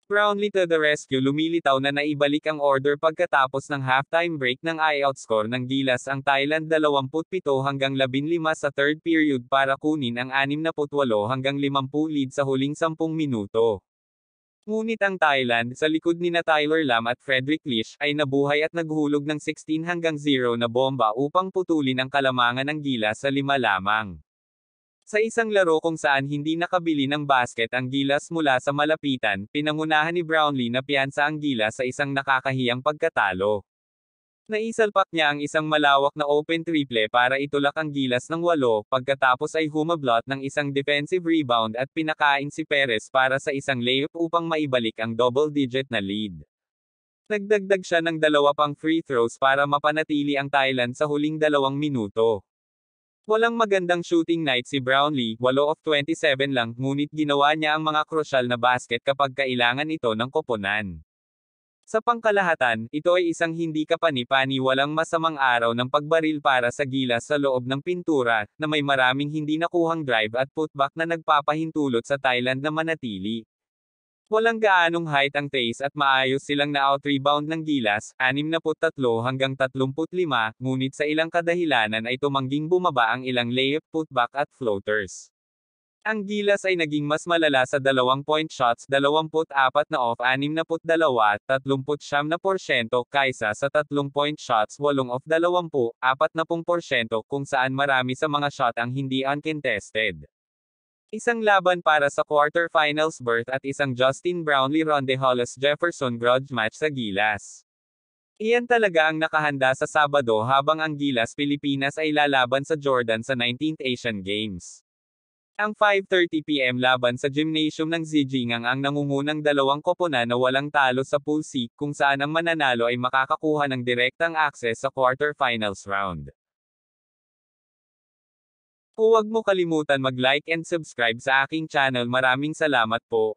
Brownlee to the rescue, lumilitaw na naibalik ang order pagkatapos ng halftime break ng i-outscore ng Gilas ang Thailand 27-15 sa third period para kunin ang 68-50 lead sa huling 10 minuto. Ngunit ang Thailand, sa likod nina Tyler Lam at Frederick Lish, ay nabuhay at naghulog ng 16-0 na bomba upang putulin ang kalamangan ng Gilas sa 5 lamang. Sa isang laro kung saan hindi nakabili ng basket ang Gilas mula sa malapitan, pinangunahan ni Brownlee na piyansa ang Gilas sa isang nakakahiyang pagkatalo. Naisalpak niya ang isang malawak na open triple para itulak ang Gilas ng 8, pagkatapos ay humablot ng isang defensive rebound at pinakain si Perez para sa isang layup upang maibalik ang double-digit na lead. Nagdagdag siya ng 2 pang free throws para mapanatili ang Thailand sa huling 2 minuto. Walang magandang shooting night si Brownlee, 8 of 27 lang, ngunit ginawa niya ang mga krusyal na basket kapag kailangan ito ng koponan. Sa pangkalahatan, ito ay isang hindi kapani-paniwalang masamang araw ng pagbaril para sa Gilas sa loob ng pintura, na may maraming hindi nakuhang drive at putback na nagpapahintulot sa Thailand na manatili. Walang gaanong height ang Tays at maayos silang na-out-rebound ng Gilas, 63-35, ngunit sa ilang kadahilanan ay tumangging bumaba ang ilang layup, putback at floaters. Ang Gilas ay naging mas malala sa 2-point shots, 24 na off 62, 39% kaysa sa 3-point shots, 8 of 20, 40%, kung saan marami sa mga shot ang hindi uncontested. Isang laban para sa quarterfinals berth at isang Justin Brownlee-Ronde Hollis Jefferson grudge match sa Gilas. Iyan talaga ang nakahanda sa Sabado habang ang Gilas Pilipinas ay lalaban sa Jordan sa 19th Asian Games. Ang 5:30 PM laban sa gymnasium ng Zijingang ang nangungunang 2 koponan na walang talo sa Pool C, kung saan ang mananalo ay makakakuha ng direktang access sa quarterfinals round. Huwag mo kalimutan mag-like and subscribe sa aking channel. Maraming salamat po.